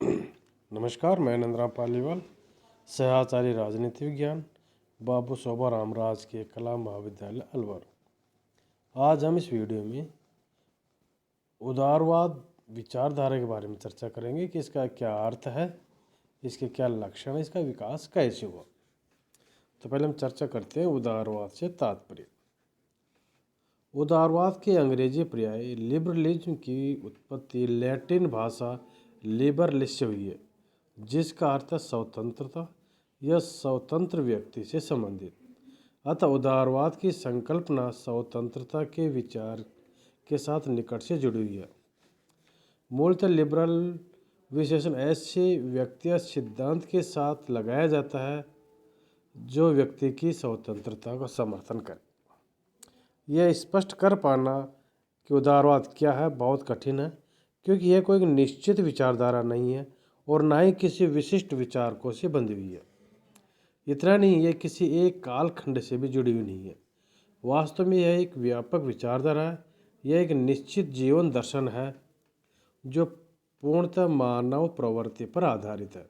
नमस्कार, मैं नंदराम पालीवाल, सहआचार्य राजनीति विज्ञान, बाबू शोभा राम राजकीय कला महाविद्यालय अलवर। आज हम इस वीडियो में उदारवाद विचारधारा के बारे में चर्चा करेंगे कि इसका क्या अर्थ है, इसके क्या लक्षण है, इसका विकास कैसे हुआ। तो पहले हम चर्चा करते हैं उदारवाद से तात्पर्य। उदारवाद के अंग्रेजी पर्याय लिबरलिज्म की उत्पत्ति लैटिन भाषा लिबरलिस से हुई है, जिसका अर्थ है स्वतंत्रता या स्वतंत्र व्यक्ति से संबंधित। अतः उदारवाद की संकल्पना स्वतंत्रता के विचार के साथ निकट से जुड़ी हुई है। मूलतः लिबरल विशेषण ऐसे व्यक्ति या सिद्धांत के साथ लगाया जाता है जो व्यक्ति की स्वतंत्रता का समर्थन करे। यह स्पष्ट कर पाना कि उदारवाद क्या है बहुत कठिन है, क्योंकि यह कोई निश्चित विचारधारा नहीं है और ना ही किसी विशिष्ट विचारकों से बंधी हुई है। इतना नहीं, यह किसी एक कालखंड से भी जुड़ी हुई नहीं है। वास्तव में यह एक व्यापक विचारधारा है। यह एक निश्चित जीवन दर्शन है जो पूर्णतः मानव प्रवृत्ति पर आधारित है।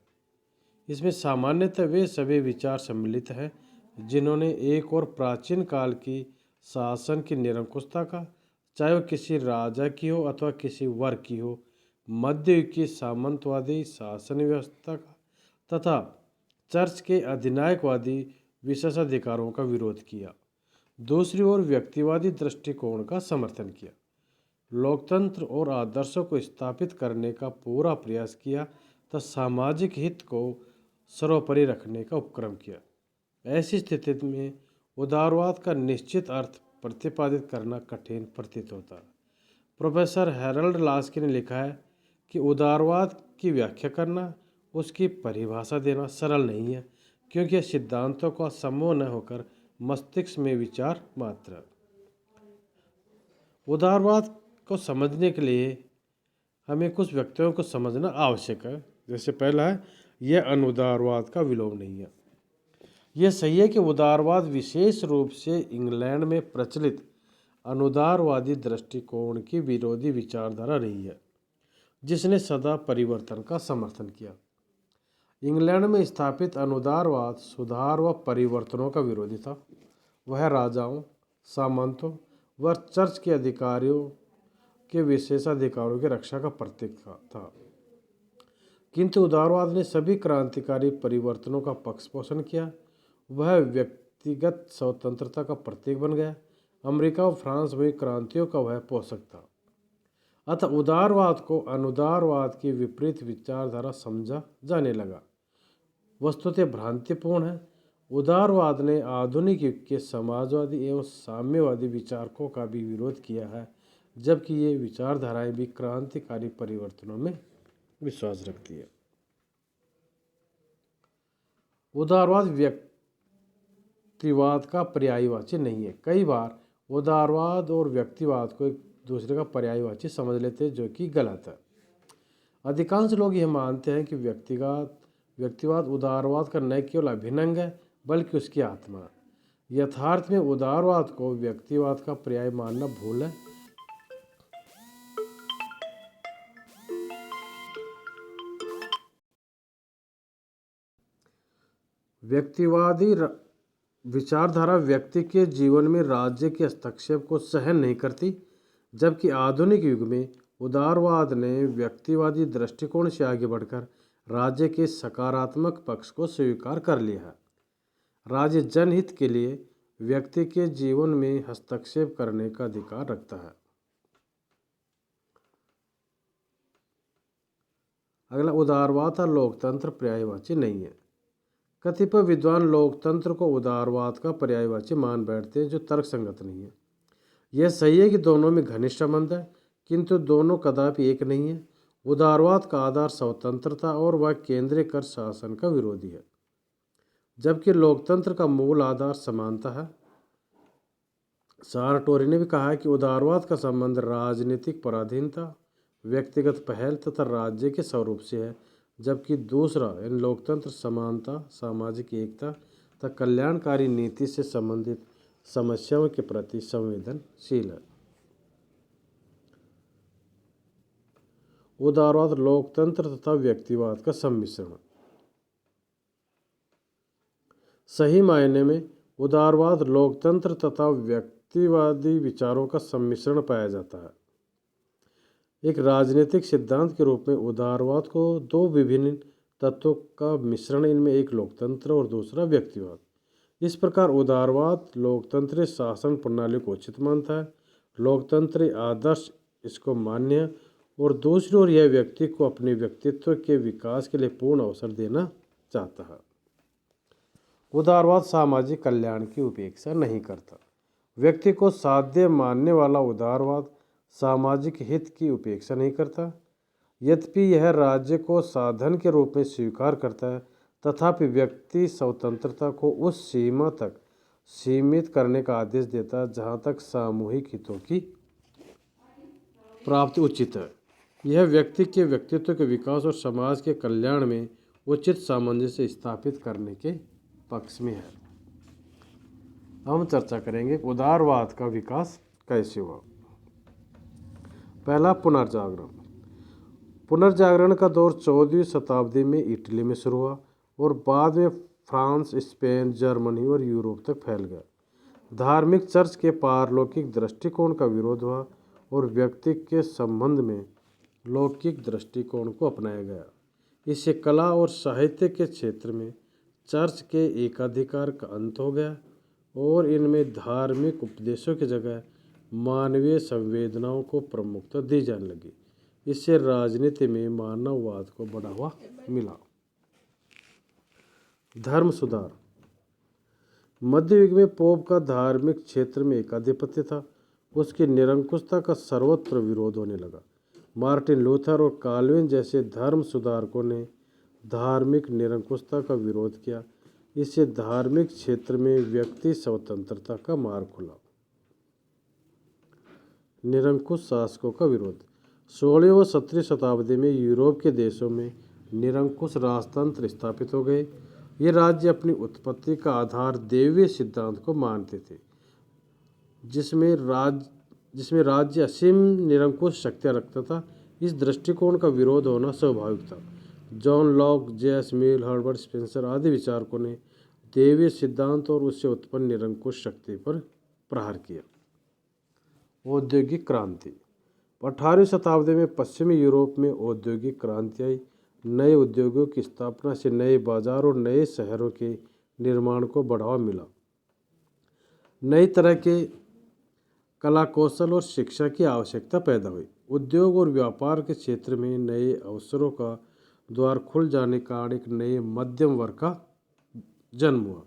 इसमें सामान्यतः वे सभी विचार सम्मिलित हैं जिन्होंने एक और प्राचीन काल की शासन की निरंकुशता का, चाहे वो किसी राजा की हो अथवा किसी वर्ग की हो, मध्य युग की सामंतवादी शासन व्यवस्था का तथा चर्च के अधिनायकवादी विशेषाधिकारों का विरोध किया। दूसरी ओर व्यक्तिवादी दृष्टिकोण का समर्थन किया, लोकतंत्र और आदर्शों को स्थापित करने का पूरा प्रयास किया तथा सामाजिक हित को सर्वोपरि रखने का उपक्रम किया। ऐसी स्थिति में उदारवाद का निश्चित अर्थ प्रतिपादित करना कठिन प्रतीत होता है। प्रोफेसर हैरोल्ड लास्की ने लिखा है कि उदारवाद की व्याख्या करना, उसकी परिभाषा देना सरल नहीं है, क्योंकि यह सिद्धांतों का समूह न होकर मस्तिष्क में विचार मात्र है। उदारवाद को समझने के लिए हमें कुछ व्यक्तियों को समझना आवश्यक है। जैसे पहला है, यह अनुदारवाद का विलोम नहीं है। यह सही है कि उदारवाद विशेष रूप से इंग्लैंड में प्रचलित अनुदारवादी दृष्टिकोण की विरोधी विचारधारा रही है, जिसने सदा परिवर्तन का समर्थन किया। इंग्लैंड में स्थापित अनुदारवाद सुधार व परिवर्तनों का विरोधी था। वह राजाओं, सामंतों व चर्च के अधिकारियों के विशेषाधिकारों की रक्षा का प्रतीक था। किंतु उदारवाद ने सभी क्रांतिकारी परिवर्तनों का पक्षपोषण किया। वह व्यक्तिगत स्वतंत्रता का प्रतीक बन गया। अमेरिका और फ्रांस में क्रांतियों का वह पोषक था। अतः उदारवाद को अनुदारवाद की विपरीत विचारधारा समझा जाने लगा। वस्तुतः भ्रांतिपूर्ण है। उदारवाद ने आधुनिक युग के समाजवादी एवं साम्यवादी विचारकों का भी विरोध किया है, जबकि ये विचारधाराएं भी क्रांतिकारी परिवर्तनों में विश्वास रखती है। उदारवाद व्यक्तिवाद का पर्यायवाची नहीं है। कई बार उदारवाद और व्यक्तिवाद को एक दूसरे का पर्यायवाची समझ लेते हैं, जो कि गलत है। अधिकांश लोग यह मानते हैं कि व्यक्तिवाद उदारवाद का न केवल अभिन्न अंग है, बल्कि उसकी आत्मा है। यथार्थ में उदारवाद को व्यक्तिवाद का पर्याय मानना भूल है। व्यक्तिवादी विचारधारा व्यक्ति के जीवन में राज्य के हस्तक्षेप को सहन नहीं करती, जबकि आधुनिक युग में उदारवाद ने व्यक्तिवादी दृष्टिकोण से आगे बढ़कर राज्य के सकारात्मक पक्ष को स्वीकार कर लिया है। राज्य जनहित के लिए व्यक्ति के जीवन में हस्तक्षेप करने का अधिकार रखता है। अगला, उदारवाद और लोकतंत्र पर्यायवाची नहीं है। कतिपय विद्वान लोकतंत्र को उदारवाद का पर्यायवाची मान बैठते हैं, जो तर्कसंगत नहीं है। यह सही है कि दोनों में घनिष्ठ संबंध है, किंतु दोनों कदापि एक नहीं है। उदारवाद का आधार स्वतंत्रता और वह केंद्रीकृत शासन का विरोधी है, जबकि लोकतंत्र का मूल आधार समानता है। साराटोरी ने भी कहा है कि उदारवाद का संबंध राजनीतिक पराधीनता, व्यक्तिगत पहल तथा राज्य के स्वरूप से है, जबकि दूसरा लोकतंत्र समानता, सामाजिक एकता तथा कल्याणकारी नीति से संबंधित समस्याओं के प्रति संवेदनशील है। उदारवाद लोकतंत्र तथा व्यक्तिवाद का सम्मिश्रण। सही मायने में उदारवाद लोकतंत्र तथा व्यक्तिवादी विचारों का सम्मिश्रण पाया जाता है। एक राजनीतिक सिद्धांत के रूप में उदारवाद को दो विभिन्न तत्वों का मिश्रण, इनमें एक लोकतंत्र और दूसरा व्यक्तिवाद। इस प्रकार उदारवाद लोकतंत्रीय शासन प्रणाली को उचित मानता है, लोकतंत्रीय आदर्श इसको मान्य, और दूसरी ओर यह व्यक्ति को अपने व्यक्तित्व के विकास के लिए पूर्ण अवसर देना चाहता है। उदारवाद सामाजिक कल्याण की उपेक्षा नहीं करता। व्यक्ति को साध्य मानने वाला उदारवाद सामाजिक हित की उपेक्षा नहीं करता। यद्यपि यह राज्य को साधन के रूप में स्वीकार करता है, तथापि व्यक्ति स्वतंत्रता को उस सीमा तक सीमित करने का आदेश देता है जहाँ तक सामूहिक हितों की प्राप्ति उचित है। यह व्यक्ति के व्यक्तित्व के विकास और समाज के कल्याण में उचित सामंजस्य स्थापित करने के पक्ष में है। हम चर्चा करेंगे उदारवाद का विकास कैसे हुआ। पहला, पुनर्जागरण। पुनर्जागरण का दौर 14वीं शताब्दी में इटली में शुरू हुआ और बाद में फ्रांस, स्पेन, जर्मनी और यूरोप तक फैल गया। धार्मिक चर्च के पारलौकिक दृष्टिकोण का विरोध हुआ और व्यक्ति के संबंध में लौकिक दृष्टिकोण को अपनाया गया। इससे कला और साहित्य के क्षेत्र में चर्च के एकाधिकार का अंत हो गया और इनमें धार्मिक उपदेशों की जगह मानवीय संवेदनाओं को प्रमुखता दी जाने लगी। इससे राजनीति में मानववाद को बढ़ावा मिला। धर्म सुधार। मध्य युग में पोप का धार्मिक क्षेत्र में एकाधिपत्य था। उसकी निरंकुशता का सर्वत्र विरोध होने लगा। मार्टिन लूथर और काल्विन जैसे धर्म सुधारकों ने धार्मिक निरंकुशता का विरोध किया। इससे धार्मिक क्षेत्र में व्यक्ति स्वतंत्रता का मार्ग खुला। निरंकुश शासकों का विरोध। 16वीं व 17वीं शताब्दी में यूरोप के देशों में निरंकुश राजतंत्र स्थापित हो गए। ये राज्य अपनी उत्पत्ति का आधार दैवीय सिद्धांत को मानते थे, जिसमें राज्य असीम निरंकुश शक्तियाँ रखता था। इस दृष्टिकोण का विरोध होना स्वाभाविक था। John Locke, J S. Mill, Herbert Spencer आदि विचारकों ने दैवीय सिद्धांत और उससे उत्पन्न निरंकुश शक्ति पर प्रहार किया। औद्योगिक क्रांति। 18वीं शताब्दी में पश्चिमी यूरोप में औद्योगिक क्रांति आई। नए उद्योगों की स्थापना से नए बाजार और नए शहरों के निर्माण को बढ़ावा मिला। नई तरह के कला कौशल और शिक्षा की आवश्यकता पैदा हुई। उद्योग और व्यापार के क्षेत्र में नए अवसरों का द्वार खुल जाने के कारण एक नए मध्यम वर्ग का जन्म हुआ,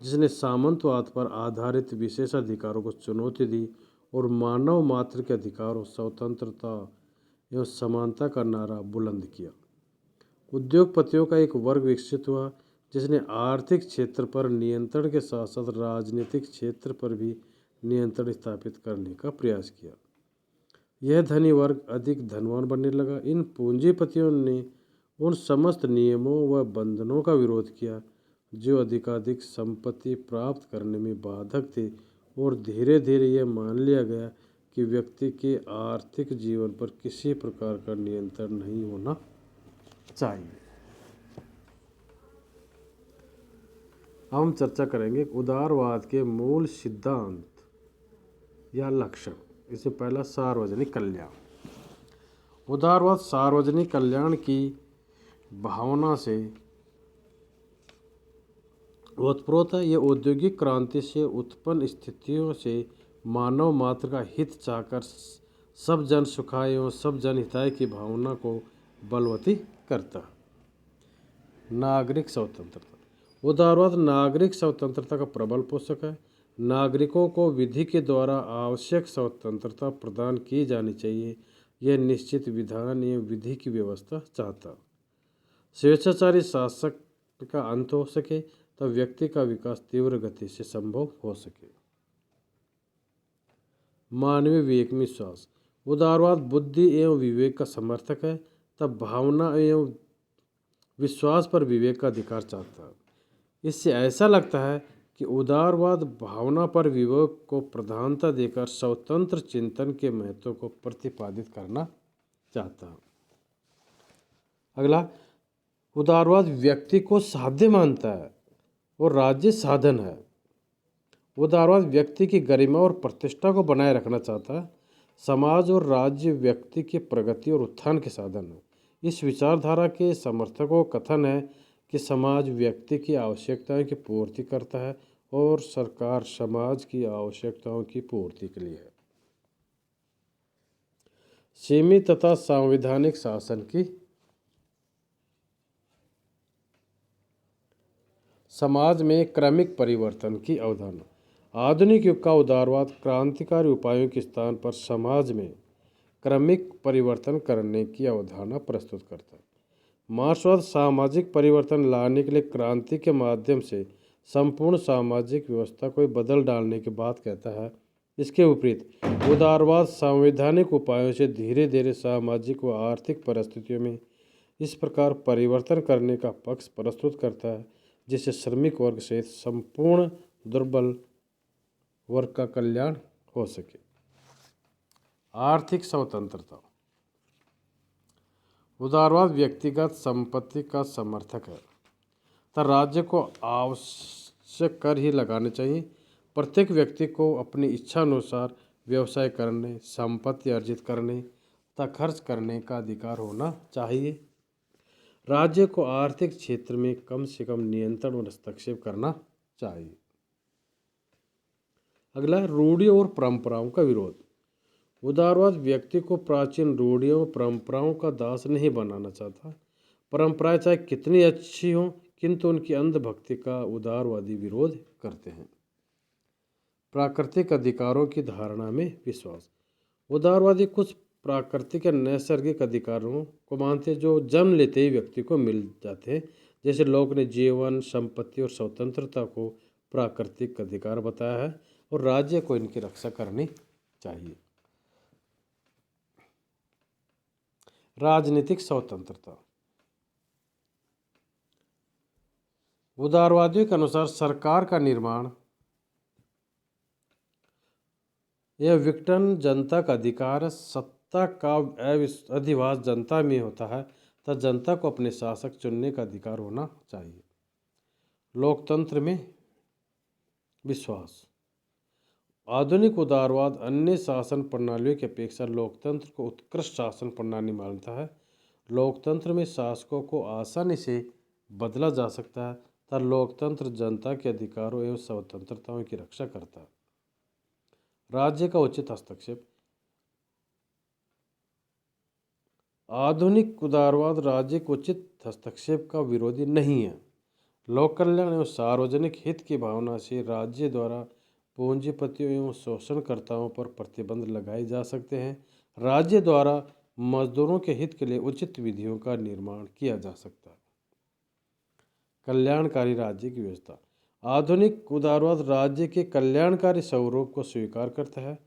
जिसने सामंतवाद पर आधारित विशेषाधिकारों को चुनौती दी और मानव मात्र के अधिकारों, स्वतंत्रता एवं समानता का नारा बुलंद किया। उद्योगपतियों का एक वर्ग विकसित हुआ जिसने आर्थिक क्षेत्र पर नियंत्रण के साथ साथ राजनीतिक क्षेत्र पर भी नियंत्रण स्थापित करने का प्रयास किया। यह धनी वर्ग अधिक धनवान बनने लगा। इन पूंजीपतियों ने उन समस्त नियमों व बंधनों का विरोध किया जो अधिकाधिक संपत्ति प्राप्त करने में बाधक थे और धीरे धीरे यह मान लिया गया कि व्यक्ति के आर्थिक जीवन पर किसी प्रकार का नियंत्रण नहीं होना चाहिए। हम चर्चा करेंगे उदारवाद के मूल सिद्धांत या लक्षण। इससे पहला, सार्वजनिक कल्याण। उदारवाद सार्वजनिक कल्याण की भावना से ओतप्रोत है। यह औद्योगिक क्रांति से उत्पन्न स्थितियों से मानव मात्र का हित चाहकर सब जन सुखाय एवं सब जन हिताय की भावना को बलवती करता है। नागरिक स्वतंत्रता। उदारवाद नागरिक स्वतंत्रता का प्रबल पोषक है। नागरिकों को विधि के द्वारा आवश्यक स्वतंत्रता प्रदान की जानी चाहिए। यह निश्चित विधान एवं विधि की व्यवस्था चाहता। स्वेच्छाचारी शासक का अंत हो सके तब व्यक्ति का विकास तीव्र गति से संभव हो सके। मानवीय विवेक में विश्वास। उदारवाद बुद्धि एवं विवेक का समर्थक है तब भावना एवं विश्वास पर विवेक का अधिकार चाहता है। इससे ऐसा लगता है कि उदारवाद भावना पर विवेक को प्रधानता देकर स्वतंत्र चिंतन के महत्व को प्रतिपादित करना चाहता है। अगला, उदारवाद व्यक्ति को साध्य मानता है और राज्य साधन है। उदारवाद व्यक्ति की गरिमा और प्रतिष्ठा को बनाए रखना चाहता है। समाज और राज्य व्यक्ति की प्रगति और उत्थान के साधन है। इस विचारधारा के समर्थकों का कथन है कि समाज व्यक्ति की आवश्यकताओं की पूर्ति करता है और सरकार समाज की आवश्यकताओं की पूर्ति के लिए है। सीमित तथा संवैधानिक शासन की समाज में क्रमिक परिवर्तन की अवधारणा। आधुनिक युग का उदारवाद क्रांतिकारी उपायों के स्थान पर समाज में क्रमिक परिवर्तन करने की अवधारणा प्रस्तुत करता है। मार्क्सवाद सामाजिक परिवर्तन लाने के लिए क्रांति के माध्यम से संपूर्ण सामाजिक व्यवस्था को बदल डालने की बात कहता है। इसके विपरीत उदारवाद संवैधानिक उपायों से धीरे धीरे सामाजिक व आर्थिक परिस्थितियों में इस प्रकार परिवर्तन करने का पक्ष प्रस्तुत करता है जिससे श्रमिक वर्ग सहित संपूर्ण दुर्बल वर्ग का कल्याण हो सके। आर्थिक स्वतंत्रता। उदारवाद व्यक्तिगत संपत्ति का समर्थक है तथा राज्य को आवश्यक कर ही लगाने चाहिए। प्रत्येक व्यक्ति को अपनी इच्छा अनुसार व्यवसाय करने, संपत्ति अर्जित करने तथा खर्च करने का अधिकार होना चाहिए। राज्य को आर्थिक क्षेत्र में कम से कम नियंत्रण और हस्तक्षेप करना चाहिए। अगला, रूढ़ियों और परंपराओं का विरोध। उदारवाद व्यक्ति को प्राचीन रूढ़ियों और परंपराओं का दास नहीं बनाना चाहता। परंपराएं चाहे कितनी अच्छी हों, किंतु उनकी अंधभक्ति का उदारवादी विरोध करते हैं। प्राकृतिक अधिकारों की धारणा में विश्वास। उदारवादी कुछ प्राकृतिक या नैसर्गिक अधिकारों को मानते हैं जो जन्म लेते ही व्यक्ति को मिल जाते हैं। जैसे लोग ने जीवन, संपत्ति और स्वतंत्रता को प्राकृतिक अधिकार बताया है और राज्य को इनकी रक्षा करनी चाहिए। राजनीतिक स्वतंत्रता। उदारवादियों के अनुसार सरकार का निर्माण यह विघटन जनता का अधिकार है। सत्ता का अधिवास जनता में होता है तथा जनता को अपने शासक चुनने का अधिकार होना चाहिए। लोकतंत्र में विश्वास। आधुनिक उदारवाद अन्य शासन प्रणालियों की अपेक्षा लोकतंत्र को उत्कृष्ट शासन प्रणाली मानता है। लोकतंत्र में शासकों को आसानी से बदला जा सकता है तथा लोकतंत्र जनता के अधिकारों एवं स्वतंत्रताओं की रक्षा करता है। राज्य का उचित हस्तक्षेप। आधुनिक उदारवाद राज्य के उचित हस्तक्षेप का विरोधी नहीं है। लोक कल्याण एवं सार्वजनिक हित की भावना से राज्य द्वारा पूंजीपतियों एवं शोषणकर्ताओं पर प्रतिबंध लगाए जा सकते हैं। राज्य द्वारा मजदूरों के हित के लिए उचित विधियों का निर्माण किया जा सकता है। कल्याणकारी राज्य की व्यवस्था। आधुनिक उदारवाद राज्य के कल्याणकारी स्वरूप को स्वीकार करता है।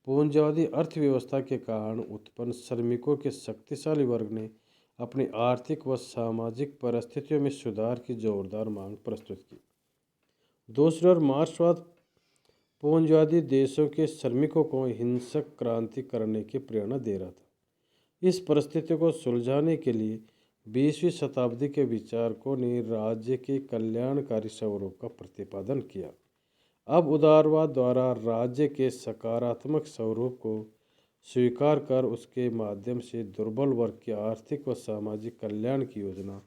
पूंजीवादी अर्थव्यवस्था के कारण उत्पन्न श्रमिकों के शक्तिशाली वर्ग ने अपनी आर्थिक व सामाजिक परिस्थितियों में सुधार की जोरदार मांग प्रस्तुत की। दूसरी ओर मार्क्सवाद पूंजीवादी देशों के श्रमिकों को हिंसक क्रांति करने की प्रेरणा दे रहा था। इस परिस्थिति को सुलझाने के लिए 20वीं शताब्दी के विचारकों ने राज्य के कल्याणकारी स्वरूप का प्रतिपादन किया। अब उदारवाद द्वारा राज्य के सकारात्मक स्वरूप को स्वीकार कर उसके माध्यम से दुर्बल वर्ग के आर्थिक व सामाजिक कल्याण की योजना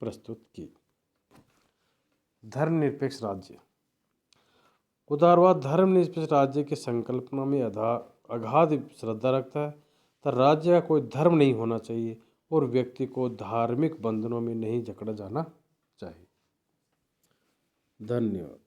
प्रस्तुत की। धर्मनिरपेक्ष राज्य। उदारवाद धर्मनिरपेक्ष राज्य की संकल्पना में अगाध श्रद्धा रखता है तथा राज्य का कोई धर्म नहीं होना चाहिए और व्यक्ति को धार्मिक बंधनों में नहीं जकड़ा जाना चाहिए। धन्यवाद।